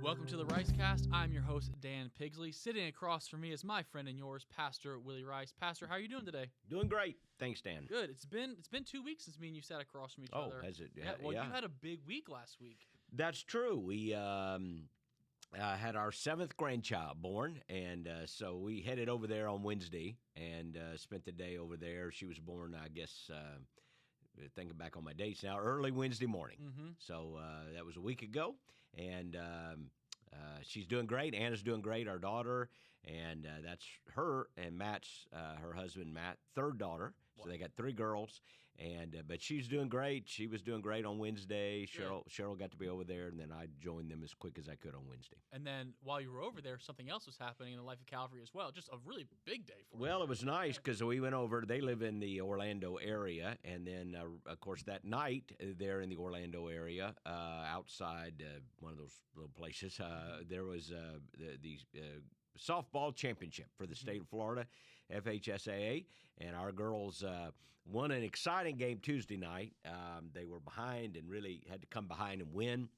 Welcome to the Ricecast. I'm your host, Dan Pigsley. Sitting across from me is my friend and yours, Pastor Willie Rice. Pastor, how are you doing today? Doing great. Thanks, Dan. Good. It's been 2 weeks since me and you sat across from each other. Oh, has it? Yeah. Well, you had a big week last week. That's true. We had our 7th grandchild born, and so we headed over there on Wednesday and spent the day over there. She was born, I guess, thinking back on my dates now, early Wednesday morning. Mm-hmm. So that was a week ago, and she's doing great. Anna's doing great, our daughter, and that's her and Matt's, her husband, Matt, third daughter. So they got 3 girls, and but she's doing great. She was doing great on Wednesday. Cheryl got to be over there, and then I joined them as quick as I could on Wednesday. And then while you were over there, something else was happening in the life of Calvary as well. Just a really big day for you. Well, it was nice because we went over. They live in the Orlando area, and then, of course, that night there in the Orlando area, outside one of those little places, there was the softball championship for the state of Florida, FHSAA, and our girls won an exciting game Tuesday night. They were behind and really had to come behind and win,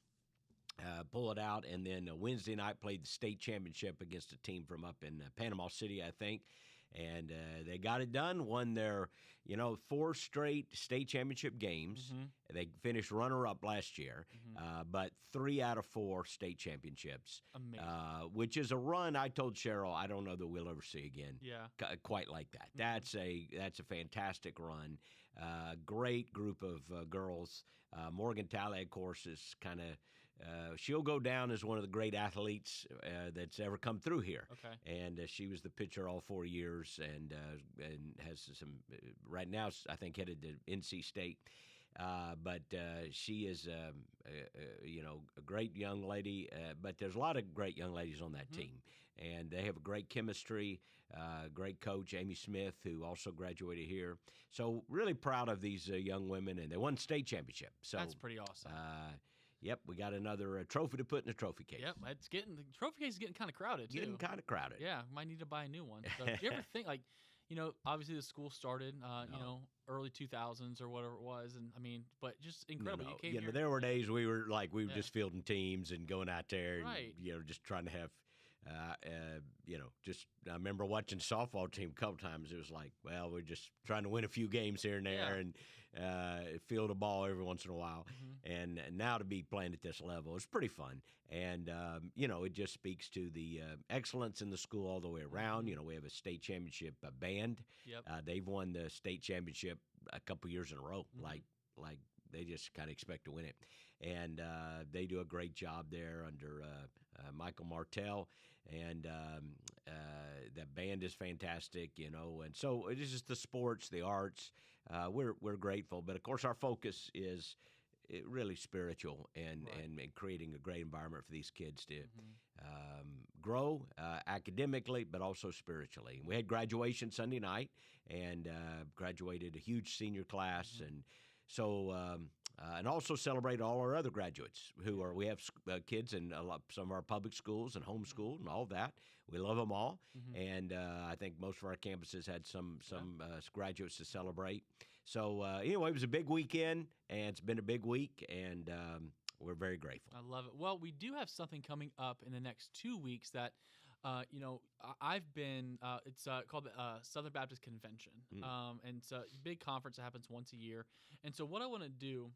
pull it out, and then Wednesday night played the state championship against a team from up in Panama City, I think, and they got it done, won their 4 straight state championship games. Mm-hmm. They finished runner-up last year, but 3 out of 4 state championships. Amazing. Which is a run I told Cheryl I don't know that we'll ever see again. Yeah. Quite like that. Mm-hmm. That's a fantastic run. Great group of girls. Morgan Talley, of course, is kind of she'll go down as one of the great athletes that's ever come through here. Okay. And she was the pitcher all 4 years, and has some right now, I think, headed to NC State. But she is, a great young lady. But there's a lot of great young ladies on that team, and they have a great chemistry. Great coach, Amy Smith, who also graduated here. So really proud of these young women, and they won state championship. So that's pretty awesome. Yep, we got another trophy to put in the trophy case. Yep, the trophy case is getting kind of crowded too. Getting kind of crowded. Yeah, might need to buy a new one. So, do you ever think obviously the school started, early 2000s or whatever it was, and but just incredible. No. You came here. There were days we were just fielding teams and going out there, and, right? Just trying to have, I remember watching softball team a couple times. It was like, well, we're just trying to win a few games here and there, and field a ball every once in a while. Mm-hmm. And now to be playing at this level is pretty fun. And it just speaks to the excellence in the school all the way around. We have a state championship band. Yep. They've won the state championship a couple years in a row. Mm-hmm. Like they just kind of expect to win it. And they do a great job there under Michael Martell. And that band is fantastic, And so it is just the sports, the arts. We're grateful. But, of course, our focus is really spiritual and creating a great environment for these kids to grow academically, but also spiritually. We had graduation Sunday night, and graduated a huge senior class, and so and also celebrate all our other graduates we have kids in some of our public schools and homeschooled and all that. We love them all, and I think most of our campuses had some graduates to celebrate. So anyway, it was a big weekend, and it's been a big week, and we're very grateful. I love it. Well, we do have something coming up in the next 2 weeks that, I've been. It's called the Southern Baptist Convention, and it's a big conference that happens once a year. And so, what I want to do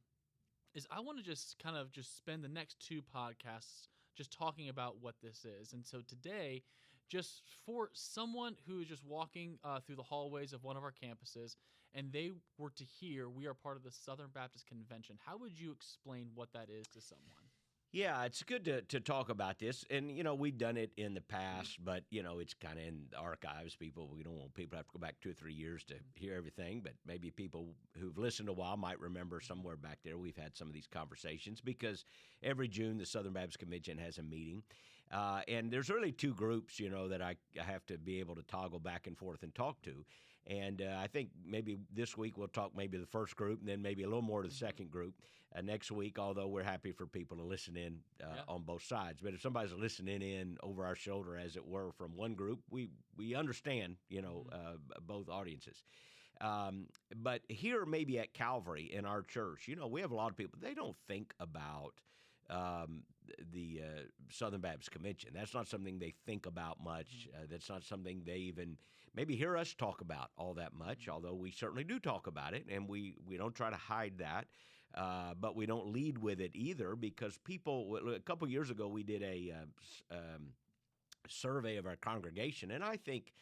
is I want to just kind of spend the next 2 podcasts just talking about what this is. And so today, just for someone who is just walking through the hallways of one of our campuses and they were to hear we are part of the Southern Baptist Convention, how would you explain what that is to someone? Yeah, it's good to talk about this. And, we've done it in the past, but, it's kind of in the archives. We don't want people to have to go back 2 or 3 years to hear everything, but maybe people who've listened a while might remember somewhere back there we've had some of these conversations, because every June the Southern Baptist Convention has a meeting. And there's really 2 groups, that I have to be able to toggle back and forth and talk to. And I think maybe this week we'll talk maybe the first group and then maybe a little more to the second group next week, although we're happy for people to listen in on both sides. But if somebody's listening in over our shoulder, as it were, from one group, we understand, both audiences. But here maybe at Calvary in our church, we have a lot of people, they don't think about the Southern Baptist Convention. That's not something they think about much. That's not something they even maybe hear us talk about all that much, although we certainly do talk about it, and we don't try to hide that. But we don't lead with it either, because people, a couple of years ago, we did a survey of our congregation, and I think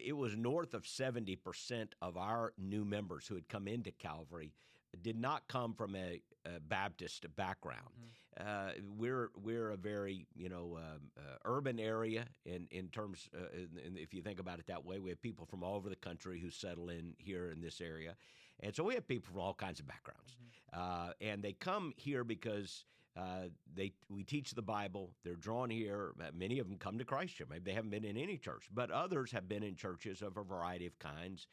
it was north of 70% of our new members who had come into Calvary did not come from a Baptist background. We're a very urban area in terms, and if you think about it that way, we have people from all over the country who settle in here in this area, and so we have people from all kinds of backgrounds, and they come here because we teach the Bible. They're drawn here. Many of them come to Christ here. Maybe they haven't been in any church, but others have been in churches of a variety of kinds,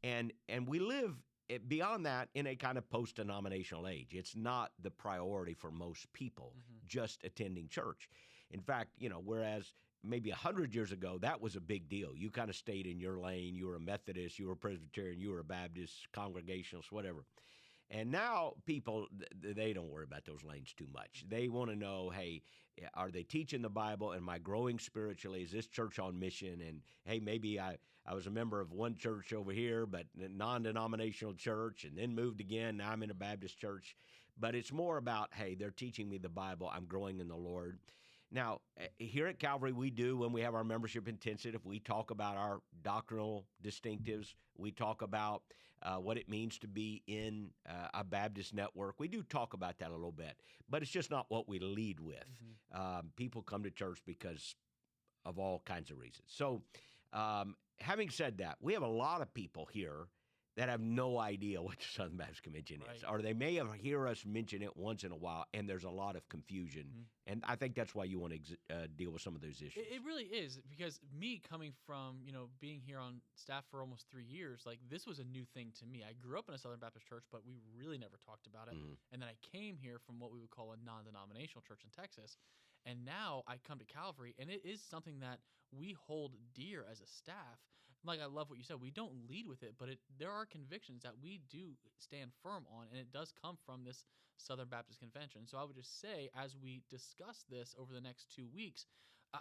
and we live beyond that in a kind of post-denominational age. It's not the priority for most people just attending church. In fact, whereas maybe 100 years ago, that was a big deal. You kind of stayed in your lane. You were a Methodist, you were a Presbyterian, you were a Baptist, Congregationalist, whatever. And now people, they don't worry about those lanes too much. They want to know, hey, are they teaching the Bible? Am I growing spiritually? Is this church on mission? And, hey, maybe I was a member of one church over here, but a non-denominational church, and then moved again. Now I'm in a Baptist church. But it's more about, hey, they're teaching me the Bible. I'm growing in the Lord. Now, here at Calvary, we do, when we have our membership intensive, we talk about our doctrinal distinctives. We talk about what it means to be in a Baptist network. We do talk about that a little bit, but it's just not what we lead with. People come to church because of all kinds of reasons. So having said that, we have a lot of people here that have no idea what the Southern Baptist Convention is, or they may have hear us mention it once in a while, and there's a lot of confusion. And I think that's why you want to deal with some of those issues. It really is, because me coming from, being here on staff for almost 3 years, like, this was a new thing to me. I grew up in a Southern Baptist church, but we really never talked about it. And then I came here from what we would call a non-denominational church in Texas. And now I come to Calvary, and it is something that we hold dear as a staff. Like, I love what you said. We don't lead with it, but there are convictions that we do stand firm on, and it does come from this Southern Baptist Convention. So I would just say, as we discuss this over the next 2 weeks,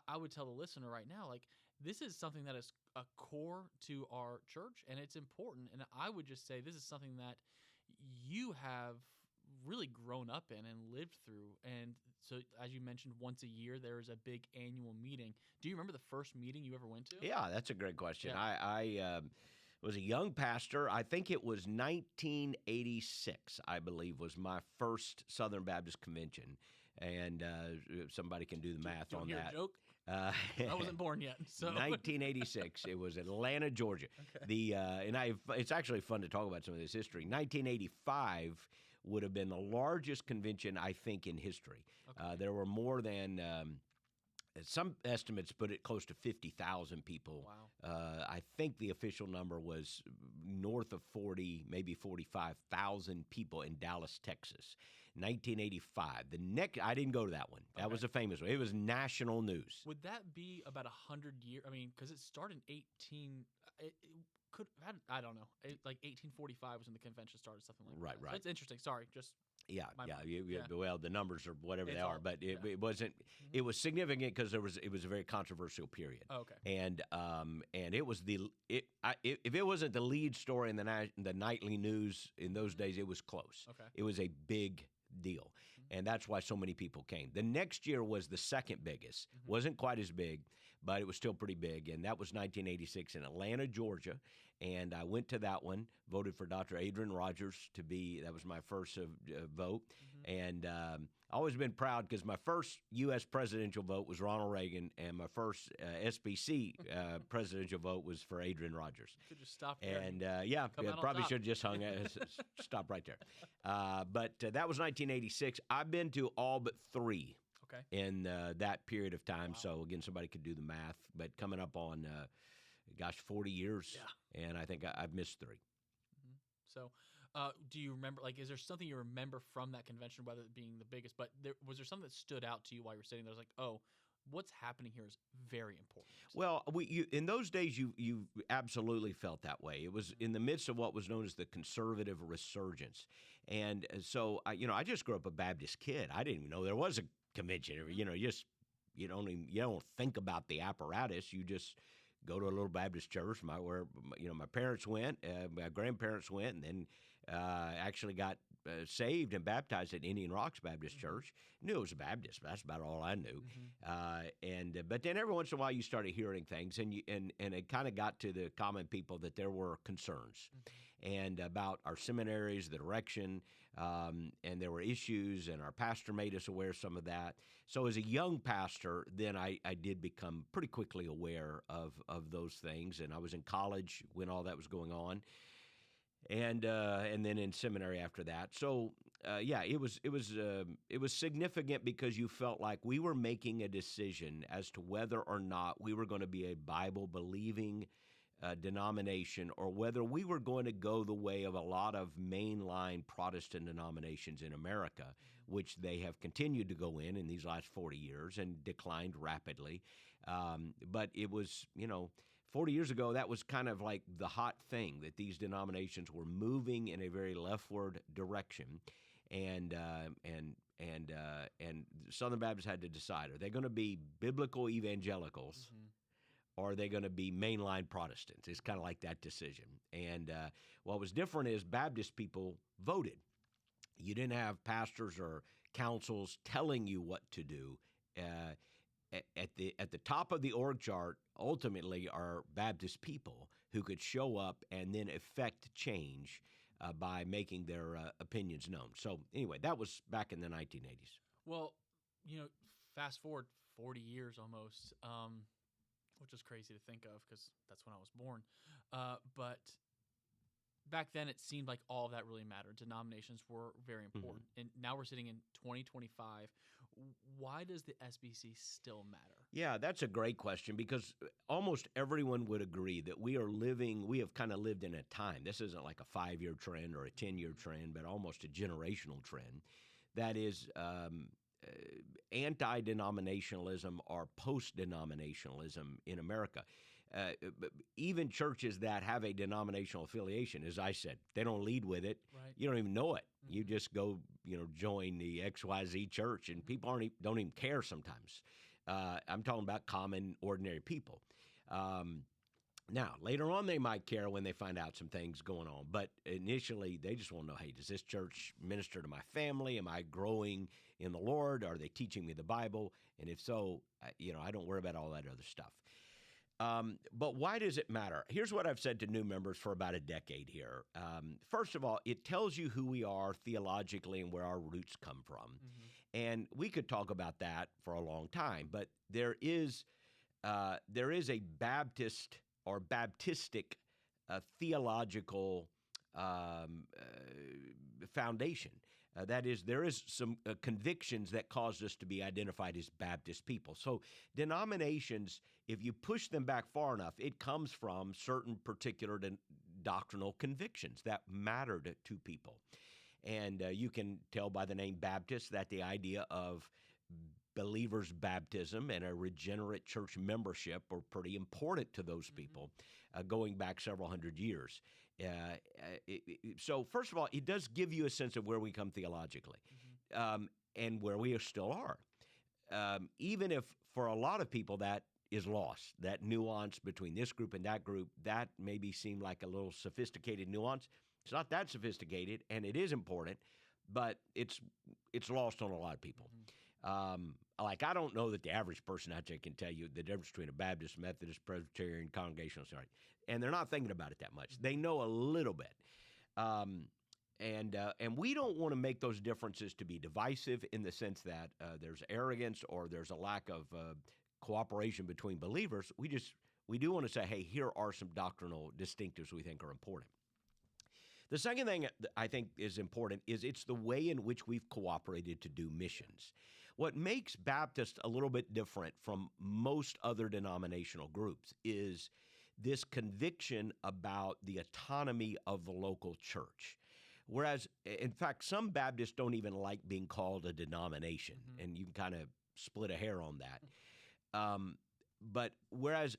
I would tell the listener right now, like, this is something that is a core to our church, and it's important. And I would just say this is something that you have really grown up in and lived through. And so, as you mentioned, once a year there is a big annual meeting. Do you remember the first meeting you ever went to? Yeah, that's a great question. Yeah. I was a young pastor. I think it was 1986, I believe, was my first Southern Baptist Convention. And somebody can do the math on that. A joke? I wasn't born yet. So 1986. It was Atlanta, Georgia. Okay. It's actually fun to talk about some of this history. 1985 would have been the largest convention, I think, in history. Okay. There were more than, some estimates put it close to 50,000 people. Wow. I think the official number was north of 40, maybe 45,000 people in Dallas, Texas. 1985. I didn't go to that one. That was a famous one. It was national news. Would that be about 100 years? I mean, because it started in I don't know. Like 1845 was when the convention started, something like that. Right. So it's interesting. Sorry, just Well, the numbers are whatever they are, but it wasn't. It was significant because it was a very controversial period. Oh, okay. And it was if it wasn't the lead story in the nightly news in those days, it was close. Okay. It was a big deal, and that's why so many people came. The next year was the second biggest. Wasn't quite as big, but it was still pretty big, and that was 1986 in Atlanta, Georgia. And I went to that one, voted for Dr. Adrian Rogers that was my first vote. And I've always been proud because my first U.S. presidential vote was Ronald Reagan, and my first SBC presidential vote was for Adrian Rogers. Could just stop there. And probably should have just hung stop right there. But that was 1986. I've been to all but 3 in that period of time. Wow. So, again, somebody could do the math. But coming up on 40 years, and I think I've missed 3. So, do you remember, like, is there something you remember from that convention, whether it being the biggest, but was there something that stood out to you while you were sitting there? It was like, oh, what's happening here is very important. Well, in those days, you absolutely felt that way. It was in the midst of what was known as the conservative resurgence, and so I just grew up a Baptist kid. I didn't even know there was a convention. You don't think about the apparatus. You just go to a little Baptist church where my parents went, my grandparents went, and then actually got saved and baptized at Indian Rocks Baptist Church. Knew it was a Baptist, but that's about all I knew. But then every once in a while you started hearing things, and it kind of got to the common people that there were concerns and about our seminaries, the direction, and there were issues, and our pastor made us aware of some of that. So as a young pastor, then I did become pretty quickly aware of those things, and I was in college when all that was going on. And then in seminary after that. So it was significant because you felt like we were making a decision as to whether or not we were going to be a Bible believing denomination, or whether we were going to go the way of a lot of mainline Protestant denominations in America, which they have continued to go in these last 40 years and declined rapidly. But it was 40 years ago, that was kind of like the hot thing, that these denominations were moving in a very leftward direction, and Southern Baptists had to decide: are they going to be biblical evangelicals, or are they going to be mainline Protestants? It's kind of like that decision. And what was different is Baptist people voted. You didn't have pastors or councils telling you what to do. At the top of the org chart, ultimately, are Baptist people who could show up and then effect change by making their opinions known. So anyway, that was back in the 1980s. Well, fast forward 40 years almost, which is crazy to think of because that's when I was born. But back then, it seemed like all of that really mattered. Denominations were very important. And now we're sitting in 2025. Why does the SBC still matter? Yeah, that's a great question, because almost everyone would agree that we have kind of lived in a time. This isn't like a 5-year trend or a 10-year trend, but almost a generational trend. That is anti-denominationalism or post-denominationalism in America. Even churches that have a denominational affiliation, as I said, they don't lead with it. Right. You don't even know it. You just go, join the XYZ church, and people don't even care sometimes. I'm talking about common, ordinary people. Now, later on, they might care when they find out some things going on. But initially, they just want to know, hey, does this church minister to my family? Am I growing in the Lord? Are they teaching me the Bible? And if so, I don't worry about all that other stuff. But why does it matter? Here's what I've said to new members for about a decade here. First of all, it tells you who we are theologically and where our roots come from. And we could talk about that for a long time, but there is a Baptist or Baptistic theological foundation. That is, there is some convictions that caused us to be identified as Baptist people. So denominations, if you push them back far enough, it comes from certain particular doctrinal convictions that mattered to people. And you can tell by the name Baptist that the idea of believers' baptism and a regenerate church membership were pretty important to those people going back several hundred years. So first of all, it does give you a sense of where we come theologically and where we still are. Even if for a lot of people that is lost, that nuance between this group and that group, that maybe seemed like a little sophisticated nuance. It's not that sophisticated, and it is important, but it's lost on a lot of people. I don't know that the average person out there can tell you the difference between a Baptist, Methodist, Presbyterian, Congregational, and they're not thinking about it that much. They know a little bit. And we don't want to make those differences to be divisive in the sense that there's arrogance or there's a lack of cooperation between believers. We do want to say, hey, here are some doctrinal distinctives we think are important. The second thing I think is important is it's the way in which we've cooperated to do missions. What makes Baptist a little bit different from most other denominational groups is this conviction about the autonomy of the local church. Whereas, in fact, some Baptists don't even like being called a denomination, and you can kind of split a hair on that. But whereas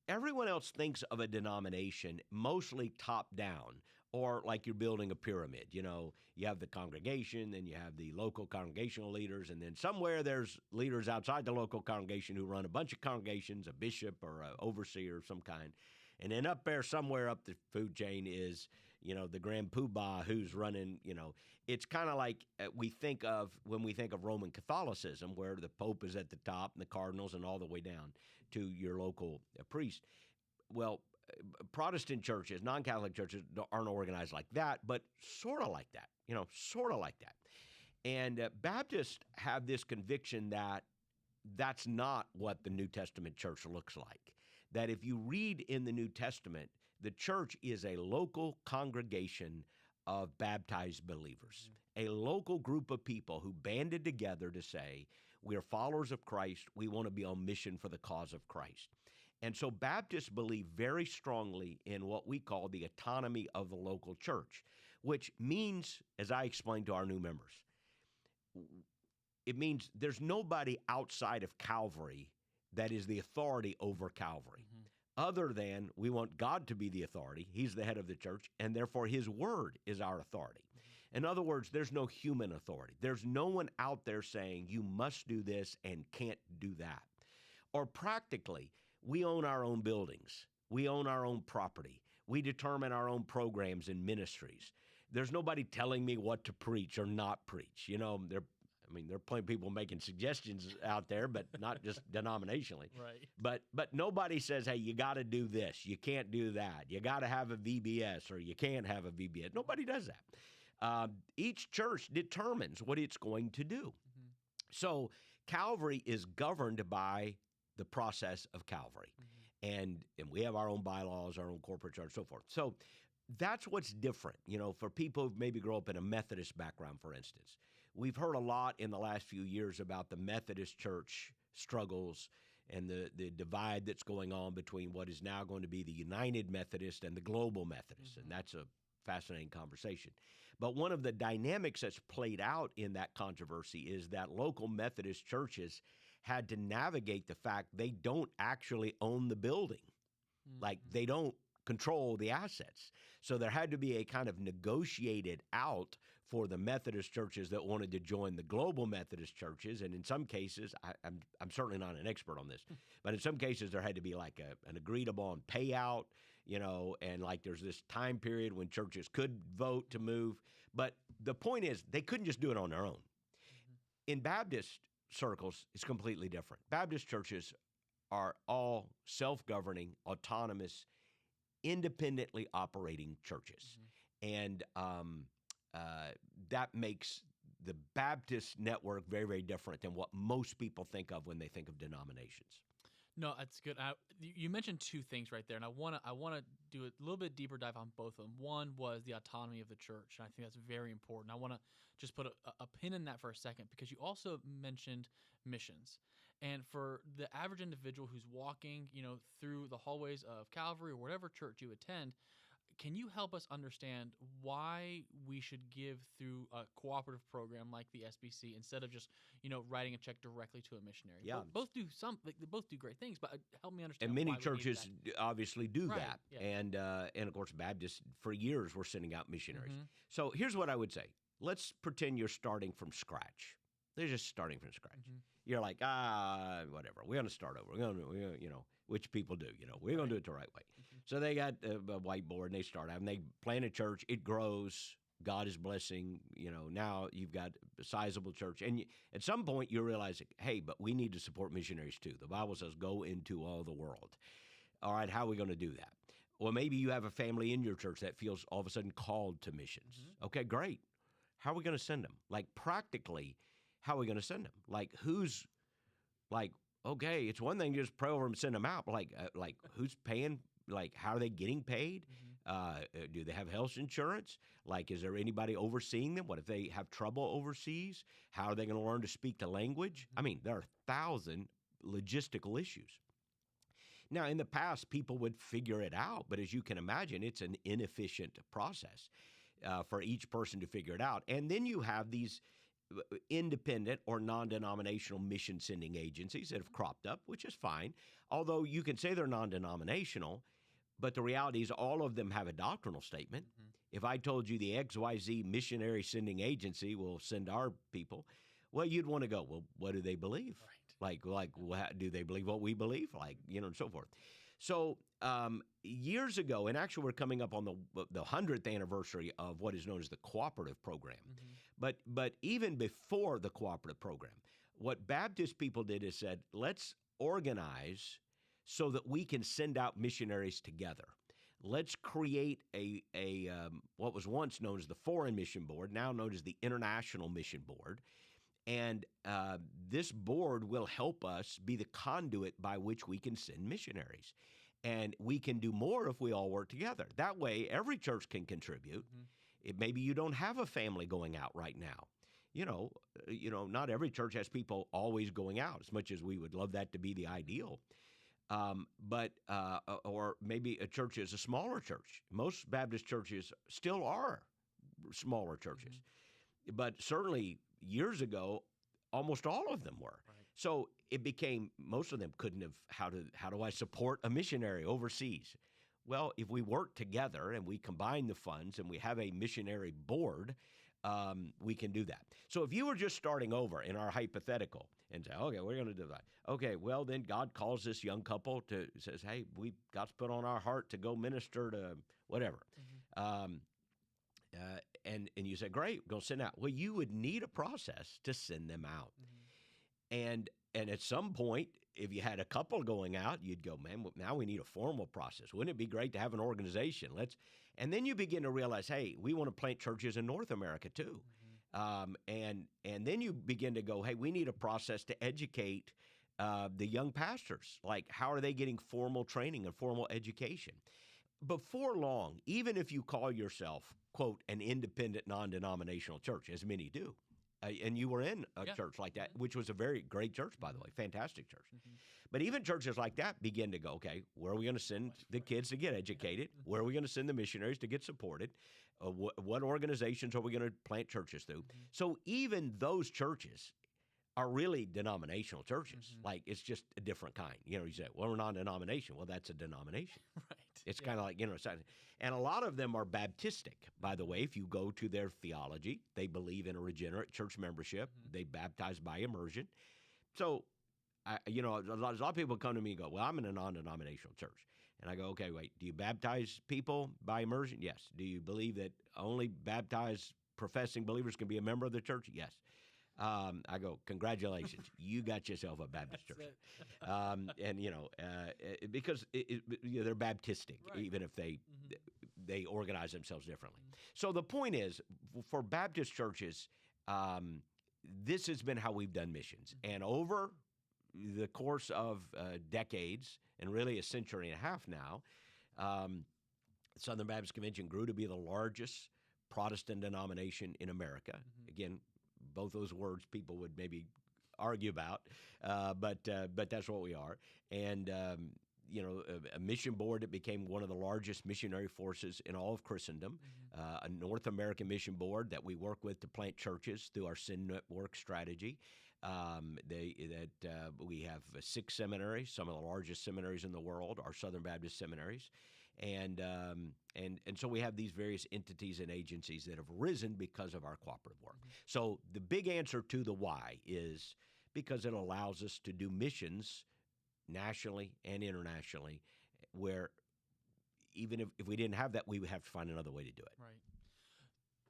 everyone else thinks of a denomination mostly top down, or like you're building a pyramid. You know, you have the congregation, then you have the local congregational leaders, and then somewhere there's leaders outside the local congregation who run a bunch of congregations, a bishop or an overseer of some kind. And then up there, somewhere up the food chain is, you know, the grand poobah who's running, you know. It's kind of like we think of when we think of Roman Catholicism, where the Pope is at the top and the cardinals and all the way down to your local priest. Well, Protestant churches, non-Catholic churches aren't organized like that, but sort of like that, you know, sort of like that. And Baptists have this conviction that that's not what the New Testament church looks like. That if you read in the New Testament, the church is a local congregation of baptized believers, a local group of people who banded together to say, we're followers of Christ, we want to be on mission for the cause of Christ. And so Baptists believe very strongly in what we call the autonomy of the local church, which means, as I explained to our new members, it means there's nobody outside of Calvary that is the authority over Calvary, other than we want God to be the authority. He's the head of the church, and therefore his word is our authority. In other words, there's no human authority. There's no one out there saying you must do this and can't do that. Or practically, we own our own buildings. We own our own property. We determine our own programs and ministries. There's nobody telling me what to preach or not preach. You know, there are plenty of people making suggestions out there, but not just denominationally. Right. But nobody says, hey, you got to do this. You can't do that. You got to have a VBS or you can't have a VBS. Nobody does that. Each church determines what it's going to do. So Calvary is governed by the process of Calvary. And we have our own bylaws, our own corporate church, so forth. So that's what's different, you know, for people who maybe grow up in a Methodist background, for instance. We've heard a lot in the last few years about the Methodist church struggles and the divide that's going on between what is now going to be the United Methodist and the Global Methodist. And that's a fascinating conversation. But one of the dynamics that's played out in that controversy is that local Methodist churches had to navigate the fact they don't actually own the building. Like, they don't control the assets. So there had to be a kind of negotiated out for the Methodist churches that wanted to join the global Methodist churches. And in some cases, I'm certainly not an expert on this, but in some cases there had to be like an agreed upon payout, you know, and like there's this time period when churches could vote to move. But the point is, they couldn't just do it on their own. In Baptist circles, it's completely different. Baptist churches are all self-governing, autonomous, independently operating churches. And that makes the Baptist network very, very different than what most people think of when they think of denominations. No, that's good. You mentioned two things right there, and I want to do a little bit deeper dive on both of them. One was the autonomy of the church, and I think that's very important. I want to just put a pin in that for a second, because you also mentioned missions. And for the average individual who's walking, you know, through the hallways of Calvary or whatever church you attend, can you help us understand why we should give through a cooperative program like the SBC instead of just, you know, writing a check directly to a missionary? Yeah. Both do they both do great things, but help me understand. And many why we churches need obviously do Right, that. yeah. And of course, Baptists for years were sending out missionaries. So here's what I would say. Let's pretend you're starting from scratch. They're just starting from scratch. You're like, whatever. We're going to start over. We're going to, you know, which people do, you know, we're going to do it the right way. So they got a whiteboard and they start out and they plant a church. It grows. God is blessing, you know, now you've got a sizable church. And at some point you realize, hey, but we need to support missionaries too. The Bible says, go into all the world. All right, how are we going to do that? Well, maybe you have a family in your church that feels all of a sudden called to missions. Okay, great. How are we going to send them? Like, practically, how are we going to send them? Like, who's, like, okay, it's one thing to just pray over them and send them out, but like who's paying? Like, how are they getting paid? Do they have health insurance? Like, is there anybody overseeing them? What if they have trouble overseas? How are they going to learn to speak the language? I mean, there are 1,000 logistical issues. Now, in the past, people would figure it out, but as you can imagine, it's an inefficient process for each person to figure it out. And then you have these independent or non-denominational mission sending agencies that have cropped up, which is fine. Although you can say they're non-denominational, but the reality is all of them have a doctrinal statement. If I told you the XYZ missionary sending agency will send our people, well, you'd want to go, well, what do they believe? Right. Do they believe what we believe? And so forth. So years ago, and actually we're coming up on the 100th anniversary of what is known as the cooperative program. But even before the cooperative program, what Baptist people did is said, let's organize so that we can send out missionaries together. Let's create a what was once known as the Foreign Mission Board, now known as the International Mission Board. And this board will help us be the conduit by which we can send missionaries. And we can do more if we all work together. That way, every church can contribute. Maybe you don't have a family going out right now. Not every church has people always going out, as much as we would love that to be the ideal. Or maybe a church is a smaller church. Most Baptist churches still are smaller churches. But certainly years ago, almost all of them were. Right. So it became, most of them couldn't have, how do I support a missionary overseas? Well, if we work together and we combine the funds and we have a missionary board, we can do that. So if you were just starting over in our hypothetical and say, okay, we're going to do that. Okay, well, then God calls this young couple says, hey, God's put on our heart to go minister to whatever. And you say, great, go send out. Well, you would need a process to send them out. And at some point, if you had a couple going out, you'd go, man, now we need a formal process. Wouldn't it be great to have an organization? And then you begin to realize, hey, we want to plant churches in North America too. And then you begin to go, hey, we need a process to educate the young pastors. Like, how are they getting formal training and formal education? Before long, even if you call yourself, quote, an independent, non-denominational church, as many do, and you were in a church like that, which was a very great church, by the way, fantastic church. But even churches like that begin to go, okay, where are we going to send the kids to get educated? Where are we going to send the missionaries to get supported? What organizations are we going to plant churches through? So even those churches are really denominational churches. Like, it's just a different kind. You say, well, we're non-denomination. Well, that's a denomination. Right. It's kind of like, and a lot of them are Baptistic, by the way. If you go to their theology, they believe in a regenerate church membership. They baptize by immersion. So, a lot of people come to me and go, well, I'm in a non-denominational church. And I go, okay, wait, do you baptize people by immersion? Yes. Do you believe that only baptized professing believers can be a member of the church? Yes. I go, congratulations, you got yourself a Baptist church. Because they're Baptistic, right, even if they organize themselves differently. So the point is, for Baptist churches, this has been how we've done missions. And over the course of decades, and really a century and a half now, Southern Baptist Convention grew to be the largest Protestant denomination in America. Again, both those words people would maybe argue about, but that's what we are. And a mission board that became one of the largest missionary forces in all of Christendom, a North American mission board that we work with to plant churches through our Send Network strategy. We have 6 seminaries, some of the largest seminaries in the world are Southern Baptist seminaries. And so we have these various entities and agencies that have risen because of our cooperative work. So the big answer to the why is because it allows us to do missions nationally and internationally, where even if we didn't have that, we would have to find another way to do it. Right.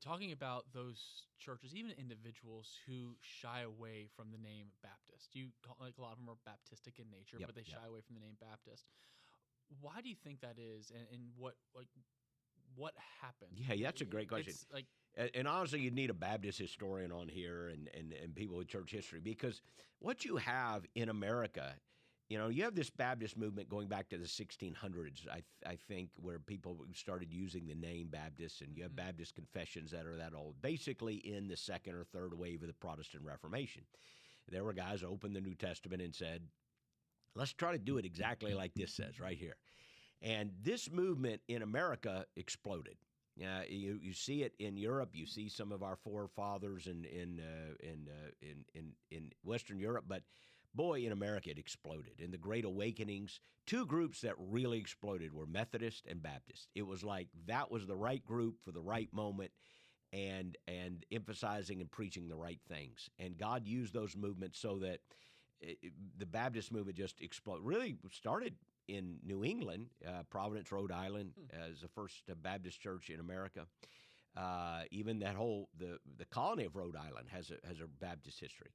Talking about those churches, even individuals who shy away from the name Baptist, like a lot of them are Baptistic in nature, but they shy away from the name Baptist. Why do you think that is, and what happened? Yeah, that's a great question. And honestly, you'd need a Baptist historian on here and people with church history, because what you have in America, you have this Baptist movement going back to the 1600s, I think, where people started using the name Baptist, and you have Baptist confessions that are that old, basically in the second or third wave of the Protestant Reformation. There were guys who opened the New Testament and said, let's try to do it exactly like this says right here. And this movement in America exploded. You see it in Europe. You see some of our forefathers in Western Europe, but boy, in America it exploded. In the Great Awakenings, two groups that really exploded were Methodist and Baptist. It was like that was the right group for the right moment, and emphasizing and preaching the right things. And God used those movements so that the Baptist movement just exploded. Really started in New England, Providence, Rhode Island, as the first Baptist church in America. Even that whole the colony of Rhode Island has a Baptist history.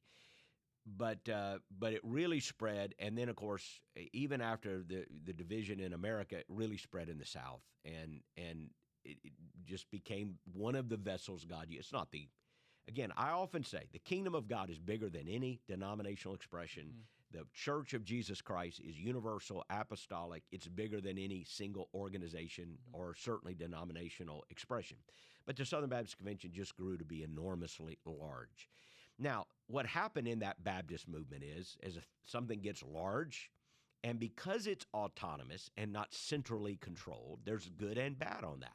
But it really spread, and then of course, even after the division in America, it really spread in the South, and it just became one of the vessels God used. It's not the, again, I often say the kingdom of God is bigger than any denominational expression. The Church of Jesus Christ is universal, apostolic. It's bigger than any single organization or certainly denominational expression. But the Southern Baptist Convention just grew to be enormously large. Now, what happened in that Baptist movement is, as if something gets large, and because it's autonomous and not centrally controlled, there's good and bad on that.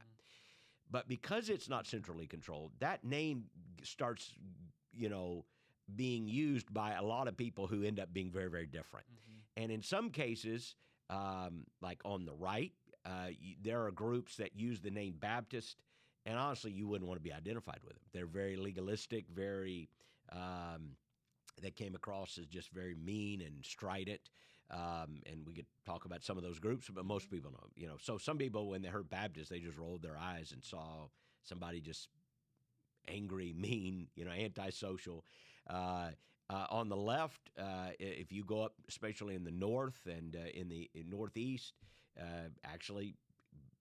But because it's not centrally controlled, that name starts, being used by a lot of people who end up being very, very different. And in some cases, like on the right, there are groups that use the name Baptist, and honestly, you wouldn't want to be identified with them. They're very legalistic, very, they came across as just very mean and strident. And we could talk about some of those groups, but most people know, So some people, when they heard Baptist, they just rolled their eyes and saw somebody just angry, mean, antisocial. On the left, if you go up, especially in the north and in northeast, actually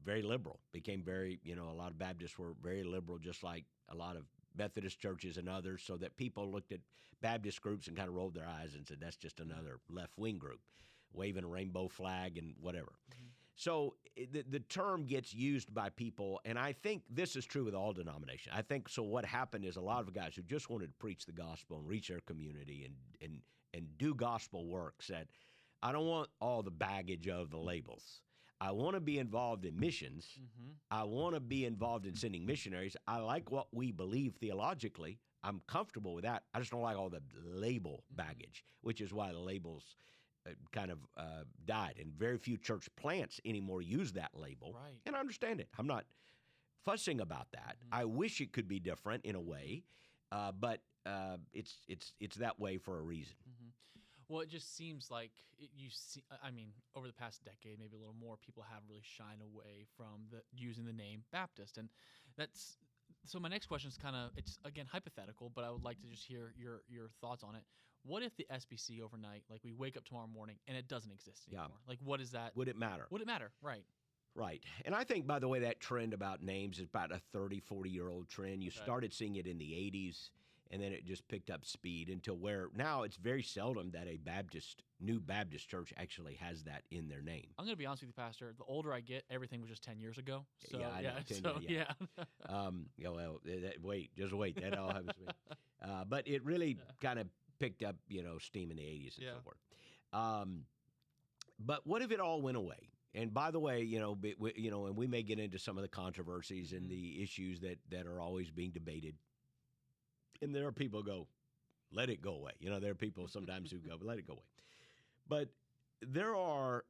very liberal. Became very, a lot of Baptists were very liberal, just like a lot of Methodist churches and others, so that people looked at Baptist groups and kind of rolled their eyes and said, that's just another left-wing group, waving a rainbow flag and whatever. So the term gets used by people, and I think this is true with all denominations. I think so what happened is a lot of guys who just wanted to preach the gospel and reach their community and do gospel work said, I don't want all the baggage of the labels. I want to be involved in missions. I want to be involved in sending missionaries. I like what we believe theologically. I'm comfortable with that. I just don't like all the label baggage, which is why the labels kind of died. And very few church plants anymore use that label. Right. And I understand it. I'm not fussing about that. I wish it could be different in a way, but it's that way for a reason. Well, it just seems like you see. I mean, over the past decade, maybe a little more, people have really shied away from using the name Baptist, and that's. So my next question is it's again hypothetical, but I would like to just hear your thoughts on it. What if the SBC overnight, like we wake up tomorrow morning and it doesn't exist anymore? Like, what is that? Would it matter? Would it matter? Right. Right. And I think, by the way, that trend about names is about a 30, 40-year-old trend. You started seeing it in the 80s. And then it just picked up speed until where now it's very seldom that a new Baptist church actually has that in their name. I'm going to be honest with you, Pastor. The older I get, everything was just 10 years ago. So, I know. Just wait. That all happens to me. But it really kind of picked up, steam in the 80s and so forth. But what if it all went away? And by the way, and we may get into some of the controversies and the issues that are always being debated. And there are people who go, let it go away. There are people sometimes who go, let it go away. But there are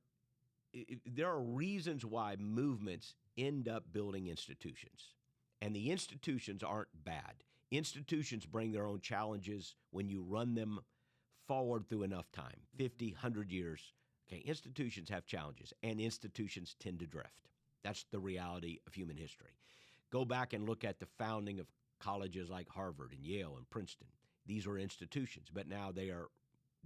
reasons why movements end up building institutions. And the institutions aren't bad. Institutions bring their own challenges when you run them forward through enough time, 50, 100 years. Okay, institutions have challenges, and institutions tend to drift. That's the reality of human history. Go back and look at the founding of colleges like Harvard and Yale and Princeton. These were institutions, but now they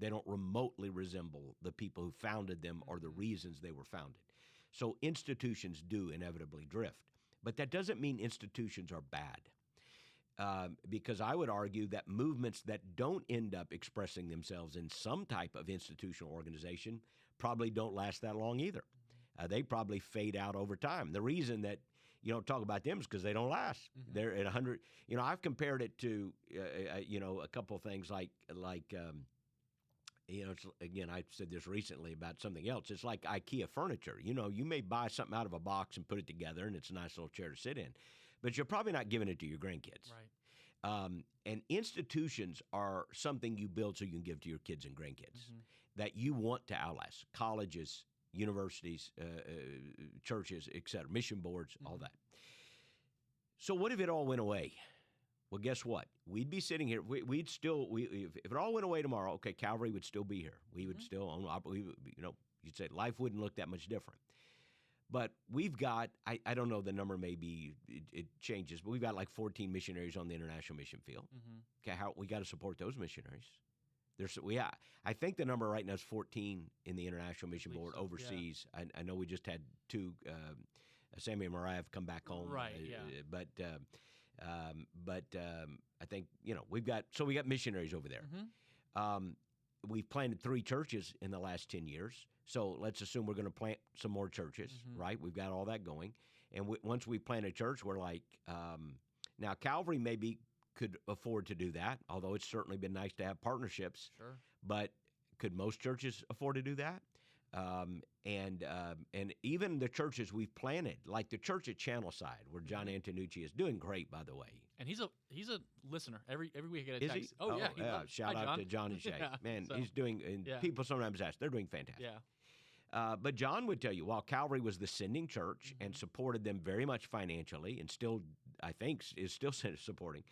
don't remotely resemble the people who founded them or the reasons they were founded. So institutions do inevitably drift. But that doesn't mean institutions are bad. Because I would argue that movements that don't end up expressing themselves in some type of institutional organization probably don't last that long either. They probably fade out over time. The reason that you don't talk about them is because they don't last. They're at 100. I've compared it to, a couple of things like again, I said this recently about something else. It's like IKEA furniture. You may buy something out of a box and put it together, and it's a nice little chair to sit in. but you're probably not giving it to your grandkids. Right. And institutions are something you build so you can give to your kids and grandkids that you want to outlast. Colleges, universities, churches, et cetera, mission boards, all that. So what if it all went away? Well, guess what? We'd be sitting here. We'd still. If it all went away tomorrow, okay, Calvary would still be here. We would still own. You'd say life wouldn't look that much different. But we've got. I don't know the number. Maybe it changes. But we've got like 14 missionaries on the international mission field. Okay, how we got to support those missionaries? I think the number right now is 14 in the international mission board overseas. Yeah. I know we just had 2. Sammy and Mariah have come back home. Right. Yeah. But I think we got missionaries over there. We've planted 3 churches in the last 10 years. So let's assume we're going to plant some more churches, right? We've got all that going. And once we plant a church, we're like, now Calvary maybe could afford to do that, although it's certainly been nice to have partnerships. Sure. But could most churches afford to do that? And even the churches we've planted, like the church at Channelside, where John Antonucci is doing great, by the way. And he's a listener. Every week I get a text. Is he? Oh yeah. Shout out to John and Shay. Yeah, man, he's doing. And people sometimes ask, they're doing fantastic. Yeah. But John would tell you, while Calvary was the sending church and supported them very much financially, and still, I think, is still supporting,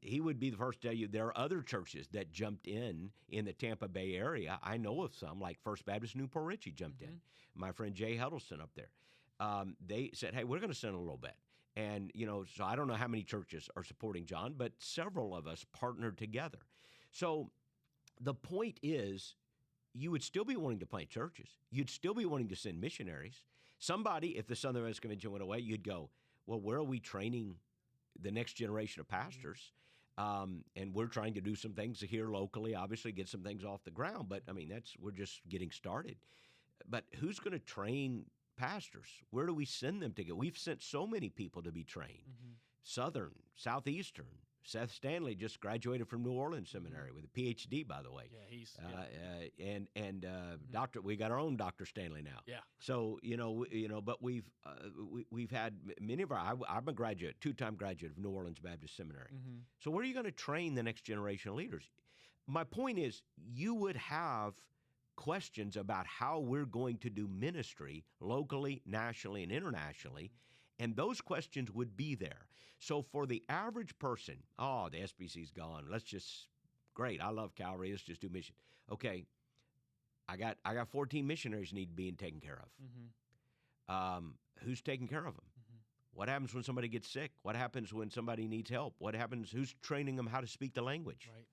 he would be the first to tell you there are other churches that jumped in the Tampa Bay area. I know of some, like First Baptist Newport Richie jumped in. My friend Jay Huddleston up there. They said, hey, we're going to send a little bit. And, so I don't know how many churches are supporting John, but several of us partnered together. So the point is, you would still be wanting to plant churches. You'd still be wanting to send missionaries. Somebody, if the Southern Baptist Convention went away, you'd go, well, where are we training the next generation of pastors? And we're trying to do some things here locally, obviously get some things off the ground. But, I mean, we're just getting started. But who's going to train pastors? Where do we send them to go? We've sent so many people to be trained. Southern, Southeastern. Seth Stanley just graduated from New Orleans Seminary with a PhD, by the way. Yeah, he's Doctor. We got our own Dr. Stanley now. Yeah. So but we've had many of our. I'm a graduate, 2-time graduate of New Orleans Baptist Seminary. So where are you going to train the next generation of leaders? My point is, you would have questions about how we're going to do ministry locally, nationally, and internationally. And those questions would be there. So for the average person, the SBC's gone. Great. I love Calvary. Let's just do mission. Okay. I got 14 missionaries need being taken care of. Who's taking care of them? What happens when somebody gets sick? What happens when somebody needs help? What happens? Who's training them how to speak the language? Right.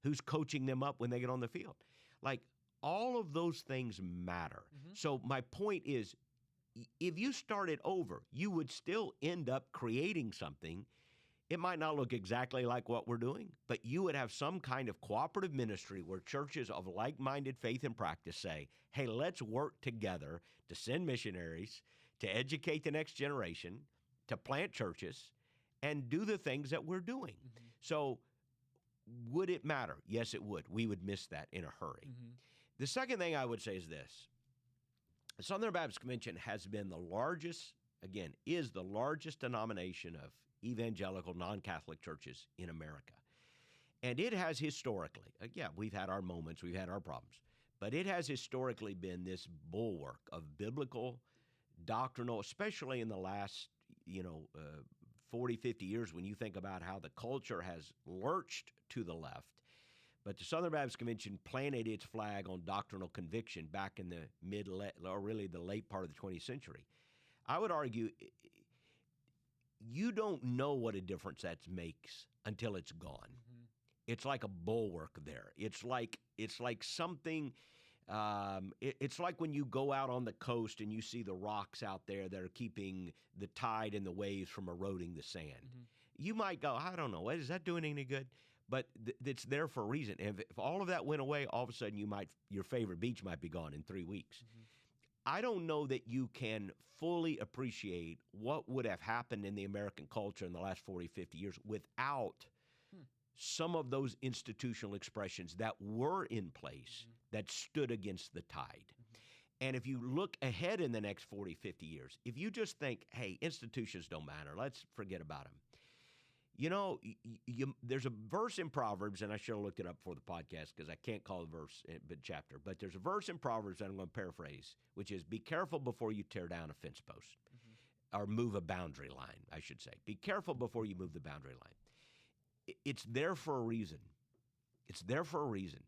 Who's coaching them up when they get on the field? Like, all of those things matter. So my point is, if you started over, you would still end up creating something. It might not look exactly like what we're doing, but you would have some kind of cooperative ministry where churches of like-minded faith and practice say, hey, let's work together to send missionaries, to educate the next generation, to plant churches, and do the things that we're doing. So would it matter? Yes, it would. We would miss that in a hurry. The second thing I would say is this. The Southern Baptist Convention has been is the largest denomination of evangelical non-Catholic churches in America. And it has historically, we've had our moments, we've had our problems, but it has historically been this bulwark of biblical, doctrinal, especially in the last, 40, 50 years when you think about how the culture has lurched to the left. But the Southern Baptist Convention planted its flag on doctrinal conviction back in the the late part of the 20th century. I would argue you don't know what a difference that makes until it's gone. It's like a bulwark there. It's like something. It's like when you go out on the coast and you see the rocks out there that are keeping the tide and the waves from eroding the sand. You might go, I don't know, is that doing any good? But it's there for a reason. And if all of that went away, all of a sudden your favorite beach might be gone in 3 weeks. I don't know that you can fully appreciate what would have happened in the American culture in the last 40, 50 years without some of those institutional expressions that were in place that stood against the tide. And if you look ahead in the next 40, 50 years, if you just think, hey, institutions don't matter, let's forget about them. There's a verse in Proverbs, and I should have looked it up for the podcast because I can't call the verse but chapter. But there's a verse in Proverbs that I'm going to paraphrase, which is, be careful before you tear down a fence post or move a boundary line, I should say. Be careful before you move the boundary line. It's there for a reason. It's there for a reason.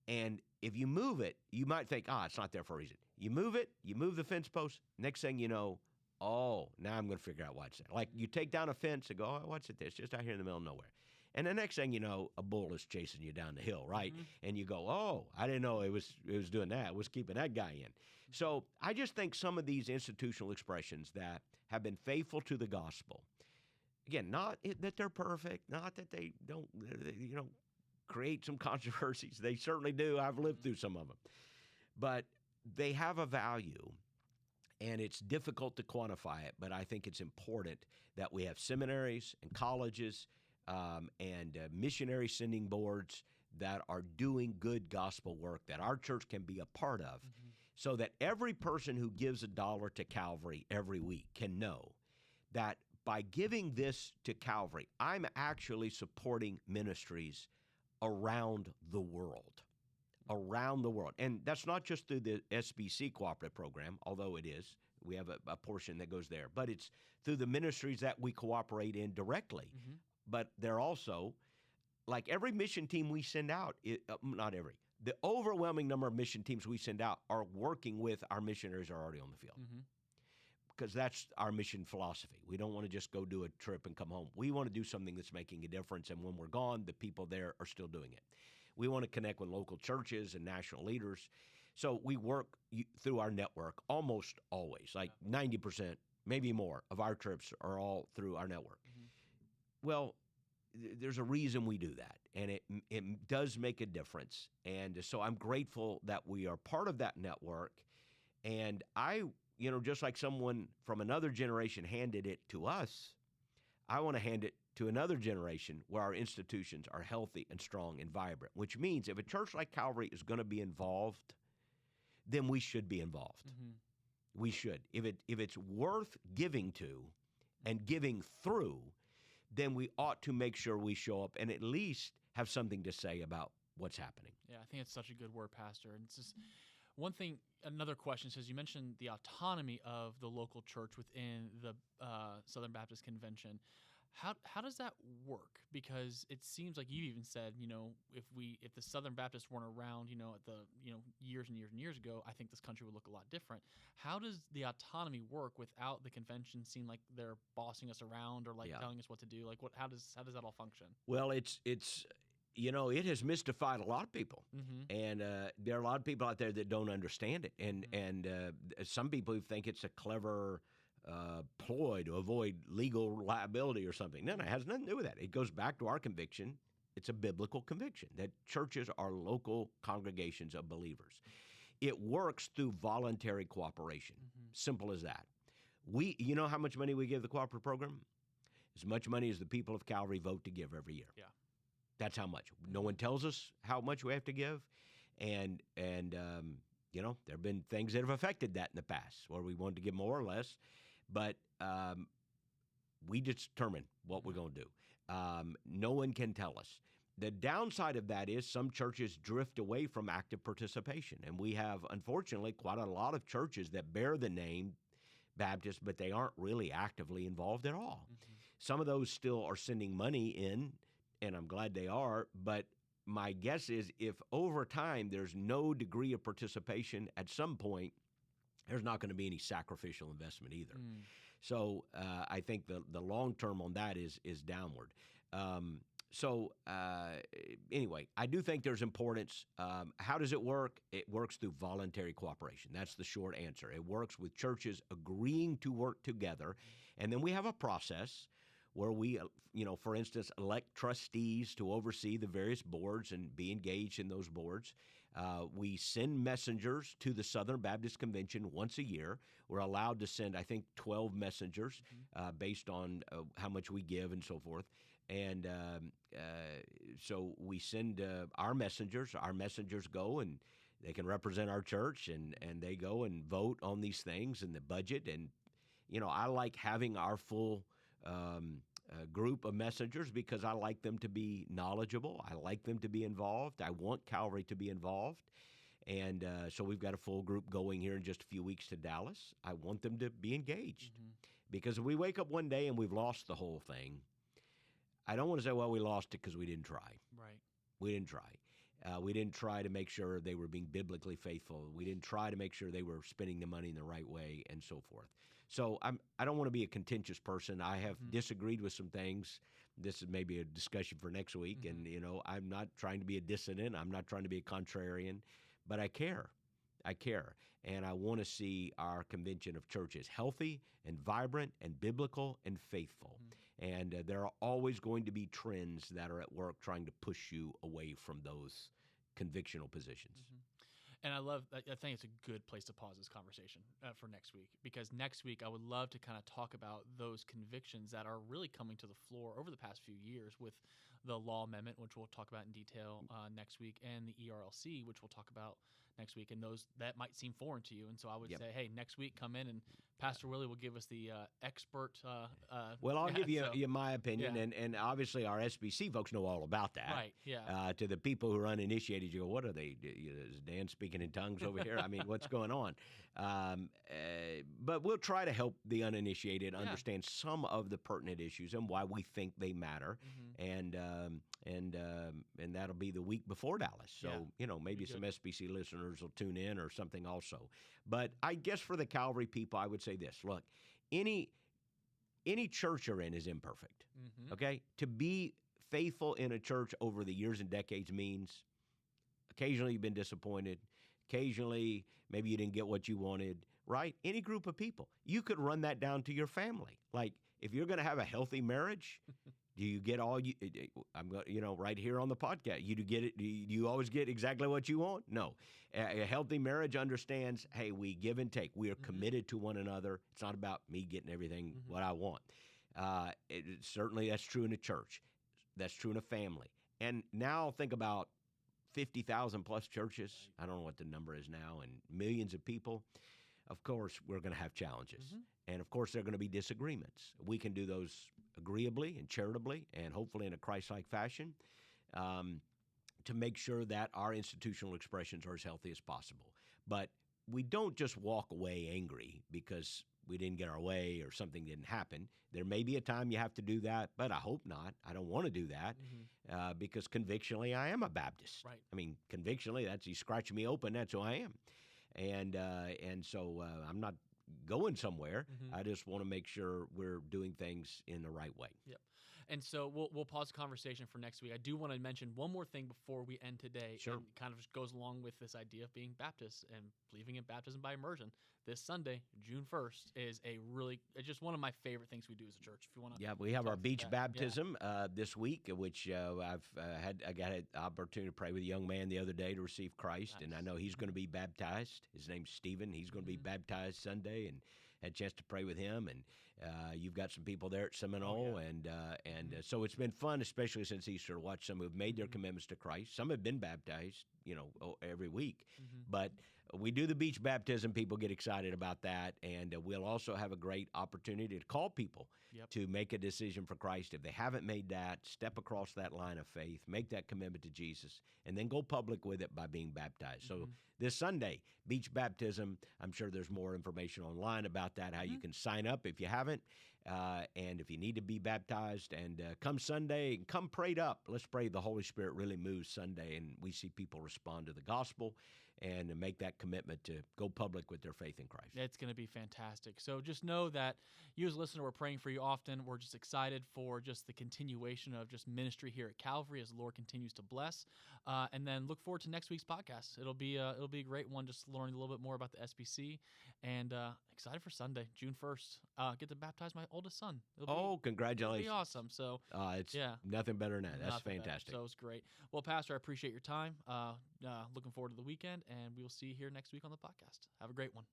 And if you move it, you might think, it's not there for a reason. You move it, you move the fence post, next thing you know, now I'm going to figure out why it's there. Like you take down a fence and go, what's it there? It's just out here in the middle of nowhere. And the next thing you know, a bull is chasing you down the hill, right? And you go, I didn't know it was doing that. It was keeping that guy in. So I just think some of these institutional expressions that have been faithful to the gospel, again, not that they're perfect, not that they don't, create some controversies. They certainly do. I've lived through some of them. But they have a value, and it's difficult to quantify it, but I think it's important that we have seminaries and colleges and missionary sending boards that are doing good gospel work that our church can be a part of, so that every person who gives $1 to Calvary every week can know that by giving this to Calvary, I'm actually supporting ministries around the world. And that's not just through the SBC cooperative program, although it is. We have a portion that goes there. But it's through the ministries that we cooperate in directly. But they're also, like every mission team we send out, not every, the overwhelming number of mission teams we send out are working with our missionaries who are already on the field. Because that's our mission philosophy. We don't want to just go do a trip and come home. We want to do something that's making a difference, and when we're gone, the people there are still doing it. We want to connect with local churches and national leaders. So we work through our network almost always, like 90%, maybe more, of our trips are all through our network. Well, there's a reason we do that, and it does make a difference. And so I'm grateful that we are part of that network, and just like someone from another generation handed it to us, I want to hand it to another generation where our institutions are healthy and strong and vibrant, which means if a church like Calvary is going to be involved, then we should be involved. We should. If it's worth giving to and giving through, then we ought to make sure we show up and at least have something to say about what's happening. Yeah, I think it's such a good word, Pastor. And it's just one thing, another question says, you mentioned the autonomy of the local church within the Southern Baptist Convention. How does that work? Because it seems like you even said, if the Southern Baptists weren't around, at the years and years and years ago, I think this country would look a lot different. How does the autonomy work without the convention seem like they're bossing us around or telling us what to do? Like how does that all function? Well, it's it has mystified a lot of people, and there are a lot of people out there that don't understand it, and some people who think it's a clever ploy to avoid legal liability or something. No, it has nothing to do with that. It goes back to our conviction. It's a biblical conviction that churches are local congregations of believers. It works through voluntary cooperation. Simple as that. You know how much money we give the cooperative program? As much money as the people of Calvary vote to give every year. Yeah. That's how much. No one tells us how much we have to give, and there have been things that have affected that in the past where we wanted to give more or less, but we determine what we're going to do. No one can tell us. The downside of that is some churches drift away from active participation, and we have, unfortunately, quite a lot of churches that bear the name Baptist, but they aren't really actively involved at all. Some of those still are sending money in, and I'm glad they are, but my guess is if over time there's no degree of participation, at some point there's not going to be any sacrificial investment either. So I think the long term on that is downward. Anyway, I do think there's importance. How does it work? It works through voluntary cooperation. That's the short answer. It works with churches agreeing to work together, and then we have a process where we, for instance, elect trustees to oversee the various boards and be engaged in those boards. We send messengers to the Southern Baptist Convention once a year. We're allowed to send, I think, 12 messengers based on how much we give and so forth. And so we send our messengers. Our messengers go and They can represent our church, and they go and vote on these things and the budget. And, I like having our full group of messengers because I like them to be knowledgeable. I like them to be involved. I want Calvary to be involved. And so we've got a full group going here in just a few weeks to Dallas. I want them to be engaged because if we wake up one day and we've lost the whole thing, I don't want to say, well, we lost it because we didn't try. Right. We didn't try. We didn't try to make sure they were being biblically faithful. We didn't try to make sure they were spending the money in the right way and so forth. So I don't want to be a contentious person. I have disagreed with some things. This is maybe a discussion for next week. And, I'm not trying to be a dissident. I'm not trying to be a contrarian. But I care. I care. And I want to see our convention of churches healthy and vibrant and biblical and faithful. And there are always going to be trends that are at work trying to push you away from those convictional positions. And I think it's a good place to pause this conversation for next week, because next week I would love to kind of talk about those convictions that are really coming to the floor over the past few years with the law amendment, which we'll talk about in detail next week, and the ERLC, which we'll talk about next week. And those that might seem foreign to you. And so I would say, hey, next week come in and Pastor Willie will give us the expert. Well, I'll give you my opinion, and obviously our SBC folks know all about that. Right, yeah. To the people who are uninitiated, you go, what are they? Is Dan speaking in tongues over here? I mean, what's going on? But we'll try to help the uninitiated understand some of the pertinent issues and why we think they matter. And that'll be the week before Dallas. So, maybe some SBC listeners will tune in or something also. But I guess for the Calvary people, I would say this. Look, any church you're in is imperfect, okay? To be faithful in a church over the years and decades means occasionally you've been disappointed. Occasionally, maybe you didn't get what you wanted, right? Any group of people. You could run that down to your family. Like, if you're going to have a healthy marriage, do you get all you? I'm going, right here on the podcast. You do get it. Do you always get exactly what you want? No. A healthy marriage understands. Hey, we give and take. We are committed to one another. It's not about me getting everything what I want. Certainly, that's true in a church. That's true in a family. And now think about 50,000 plus churches. I don't know what the number is now, and millions of people. Of course, we're going to have challenges. And of course, there are going to be disagreements. We can do those agreeably and charitably and hopefully in a Christ-like fashion to make sure that our institutional expressions are as healthy as possible. But we don't just walk away angry because we didn't get our way or something didn't happen. There may be a time you have to do that, but I hope not. I don't want to do that because convictionally I am a Baptist. Right. I mean, convictionally, that's you scratch me open, that's who I am. And so I'm not going somewhere. I just want to make sure we're doing things in the right way. Yep. And so we'll pause the conversation for next week. I do want to mention one more thing before we end today. Sure. And kind of just goes along with this idea of being Baptist and believing in baptism by immersion. This Sunday, June 1st, is just one of my favorite things we do as a church. If you want to, we have our beach baptism this week, which I got an opportunity to pray with a young man the other day to receive Christ, and I know he's going to be baptized. His name's Stephen. He's going to be baptized Sunday, and had a chance to pray with him. And you've got some people there at Seminole, and so it's been fun, especially since Easter, to watch some who have made their commitments to Christ. Some have been baptized, every week, but we do the beach baptism. People get excited about that, and we'll also have a great opportunity to call people to make a decision for Christ. If they haven't made that, step across that line of faith, make that commitment to Jesus, and then go public with it by being baptized. So this Sunday, beach baptism, I'm sure there's more information online about that, how you can sign up if you haven't, and if you need to be baptized. And come Sunday, and come prayed up. Let's pray the Holy Spirit really moves Sunday, and we see people respond to the gospel and make that commitment to go public with their faith in Christ. It's going to be fantastic. So just know that you as a listener, we're praying for you often. We're just excited for just the continuation of just ministry here at Calvary as the Lord continues to bless. And then look forward to next week's podcast. It'll be a great one, just learning a little bit more about the SBC. And excited for Sunday, June 1st. Get to baptize my oldest son. Congratulations. It'll be awesome. So it's nothing better than that. That's fantastic. So it's great. Well, Pastor, I appreciate your time. Looking forward to the weekend, and we will see you here next week on the podcast. Have a great one.